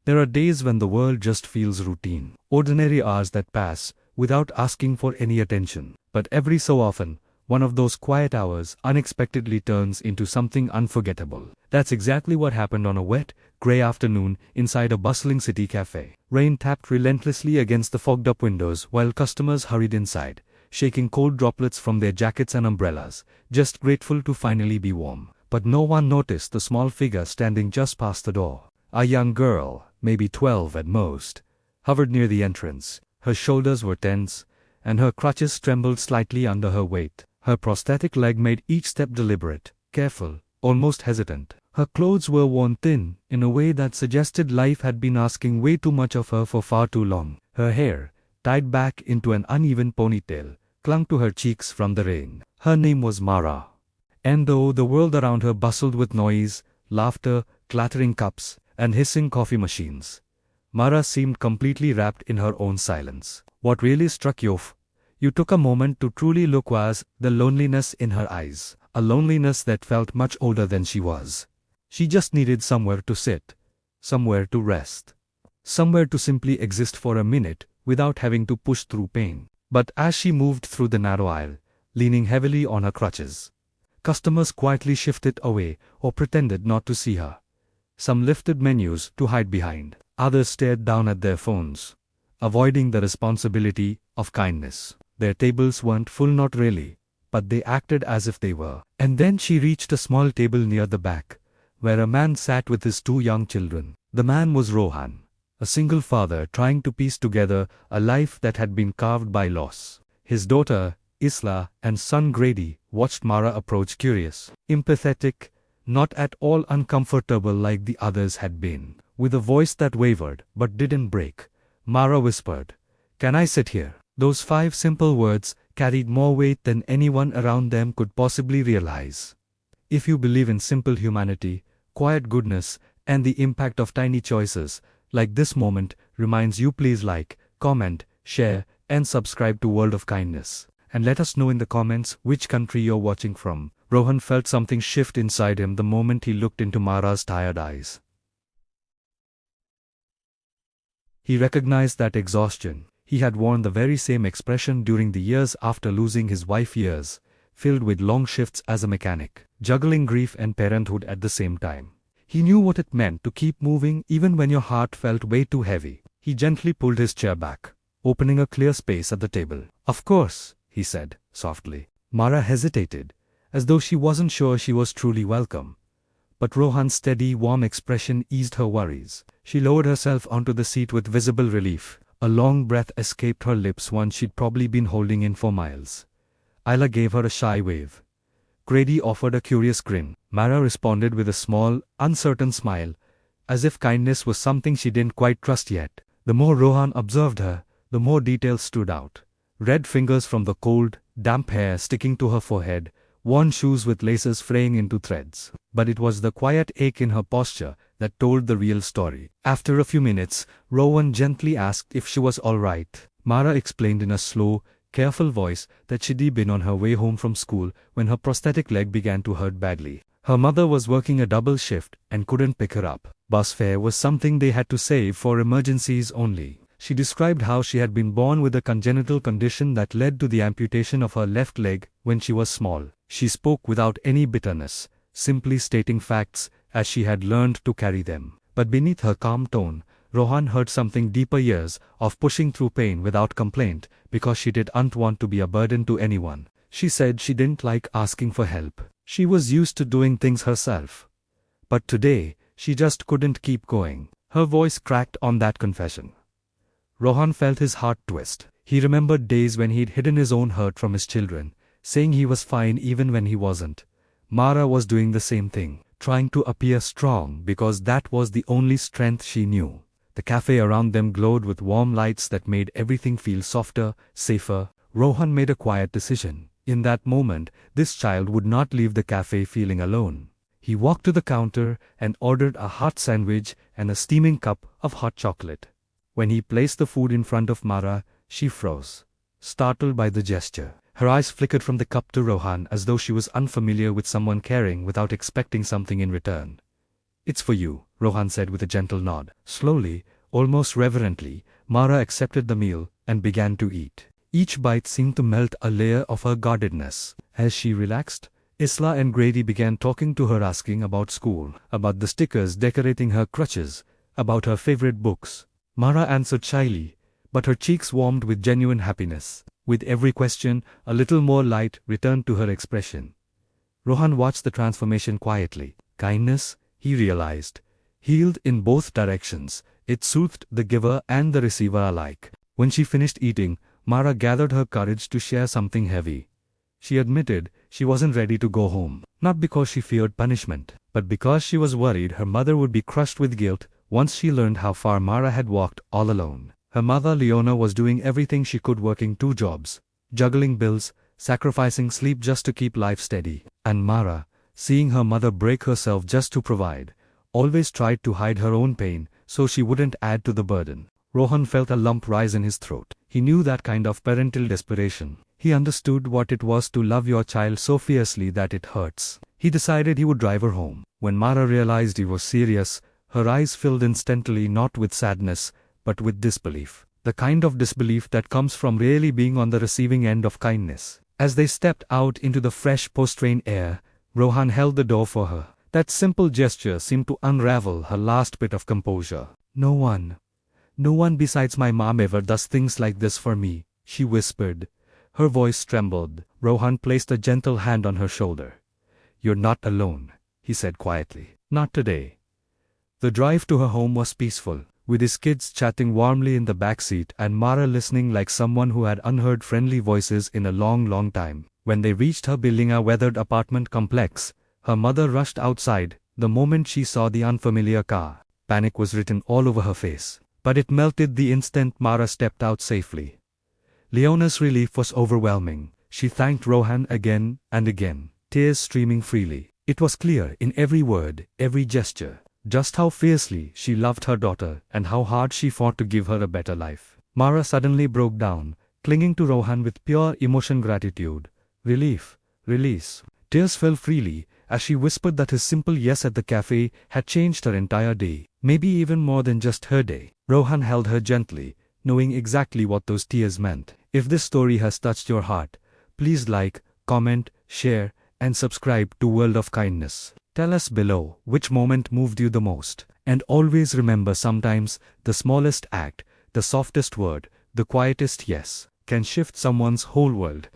There are days when the world just feels routine. Ordinary hours that pass, without asking for any attention. But every so often, one of those quiet hours unexpectedly turns into something unforgettable. That's exactly what happened on a wet, grey afternoon inside a bustling city cafe. Rain tapped relentlessly against the fogged-up windows while customers hurried inside, shaking cold droplets from their jackets and umbrellas, just grateful to finally be warm. But no one noticed the small figure standing just past the door. A young girl, maybe 12 at most, hovered near the entrance. Her shoulders were tense, and her crutches trembled slightly under her weight. Her prosthetic leg made each step deliberate, careful, almost hesitant. Her clothes were worn thin, in a way that suggested life had been asking way too much of her for far too long. Her hair, tied back into an uneven ponytail, clung to her cheeks from the rain. Her name was Mara. And though the world around her bustled with noise, laughter, clattering cups, and hissing coffee machines, Mara seemed completely wrapped in her own silence. What really struck you took a moment to truly look, was the loneliness in her eyes, a loneliness that felt much older than she was. She just needed somewhere to sit, somewhere to rest, somewhere to simply exist for a minute without having to push through pain. But as she moved through the narrow aisle, leaning heavily on her crutches, customers quietly shifted away or pretended not to see her. Some lifted menus to hide behind. Others stared down at their phones, avoiding the responsibility of kindness. Their tables weren't full, not really, but they acted as if they were. And then she reached a small table near the back, where a man sat with his 2 young children. The man was Rohan, a single father trying to piece together a life that had been carved by loss. His daughter, Isla, and son Grady watched Mara approach, curious, empathetic, not at all uncomfortable like the others had been. With a voice that wavered but didn't break, Mara whispered, "Can I sit here?" Those 5 simple words carried more weight than anyone around them could possibly realize. If you believe in simple humanity, quiet goodness, and the impact of tiny choices, like this moment reminds you, please like, comment, share, and subscribe to World of Kindness. And let us know in the comments which country you're watching from. Rohan felt something shift inside him the moment he looked into Mara's tired eyes. He recognized that exhaustion. He had worn the very same expression during the years after losing his wife, years filled with long shifts as a mechanic, juggling grief and parenthood at the same time. He knew what it meant to keep moving even when your heart felt way too heavy. He gently pulled his chair back, opening a clear space at the table. "Of course," he said, softly. Mara hesitated, as though she wasn't sure she was truly welcome. But Rohan's steady, warm expression eased her worries. She lowered herself onto the seat with visible relief. A long breath escaped her lips, one she'd probably been holding in for miles. Isla gave her a shy wave. Grady offered a curious grin. Mara responded with a small, uncertain smile, as if kindness was something she didn't quite trust yet. The more Rohan observed her, the more details stood out. Red fingers from the cold, damp hair sticking to her forehead, worn shoes with laces fraying into threads. But it was the quiet ache in her posture that told the real story. After a few minutes, Rohan gently asked if she was all right. Mara explained in a slow, careful voice that she'd been on her way home from school when her prosthetic leg began to hurt badly. Her mother was working a double shift and couldn't pick her up. Bus fare was something they had to save for emergencies only. She described how she had been born with a congenital condition that led to the amputation of her left leg when she was small. She spoke without any bitterness, simply stating facts as she had learned to carry them. But beneath her calm tone, Rohan heard something deeper, years of pushing through pain without complaint because she didn't want to be a burden to anyone. She said she didn't like asking for help. She was used to doing things herself. But today, she just couldn't keep going. Her voice cracked on that confession. Rohan felt his heart twist. He remembered days when he'd hidden his own hurt from his children, saying he was fine even when he wasn't. Mara was doing the same thing, trying to appear strong because that was the only strength she knew. The cafe around them glowed with warm lights that made everything feel softer, safer. Rohan made a quiet decision. In that moment, this child would not leave the cafe feeling alone. He walked to the counter and ordered a hot sandwich and a steaming cup of hot chocolate. When he placed the food in front of Mara, she froze, startled by the gesture. Her eyes flickered from the cup to Rohan as though she was unfamiliar with someone caring without expecting something in return. "It's for you," Rohan said with a gentle nod. Slowly, almost reverently, Mara accepted the meal and began to eat. Each bite seemed to melt a layer of her guardedness. As she relaxed, Isla and Grady began talking to her, asking about school, about the stickers decorating her crutches, about her favorite books. Mara answered shyly, but her cheeks warmed with genuine happiness. With every question, a little more light returned to her expression. Rohan watched the transformation quietly. Kindness, he realized, healed in both directions. It soothed the giver and the receiver alike. When she finished eating, Mara gathered her courage to share something heavy. She admitted she wasn't ready to go home, not because she feared punishment, but because she was worried her mother would be crushed with guilt once she learned how far Mara had walked all alone. Her mother Leona was doing everything she could, working 2 jobs, juggling bills, sacrificing sleep just to keep life steady. And Mara, seeing her mother break herself just to provide, always tried to hide her own pain so she wouldn't add to the burden. Rohan felt a lump rise in his throat. He knew that kind of parental desperation. He understood what it was to love your child so fiercely that it hurts. He decided he would drive her home. When Mara realized he was serious, her eyes filled instantly, not with sadness, but with disbelief. The kind of disbelief that comes from really being on the receiving end of kindness. As they stepped out into the fresh post-rain air, Rohan held the door for her. That simple gesture seemed to unravel her last bit of composure. No one besides my mom ever does things like this for me," she whispered. Her voice trembled. Rohan placed a gentle hand on her shoulder. "You're not alone," he said quietly. "Not today." The drive to her home was peaceful, with his kids chatting warmly in the backseat and Mara listening like someone who had unheard friendly voices in a long time. When they reached her building, a weathered apartment complex, her mother rushed outside the moment she saw the unfamiliar car. Panic was written all over her face, but it melted the instant Mara stepped out safely. Leona's relief was overwhelming. She thanked Rohan again and again, tears streaming freely. It was clear in every word, every gesture, just how fiercely she loved her daughter and how hard she fought to give her a better life. Mara suddenly broke down, clinging to Rohan with pure emotion, gratitude, relief, release. Tears fell freely as she whispered that his simple yes at the cafe had changed her entire day, maybe even more than just her day. Rohan held her gently, knowing exactly what those tears meant. If this story has touched your heart, please like, comment, share, and subscribe to World of Kindness. Tell us below which moment moved you the most. And always remember, sometimes the smallest act, the softest word, the quietest yes, can shift someone's whole world.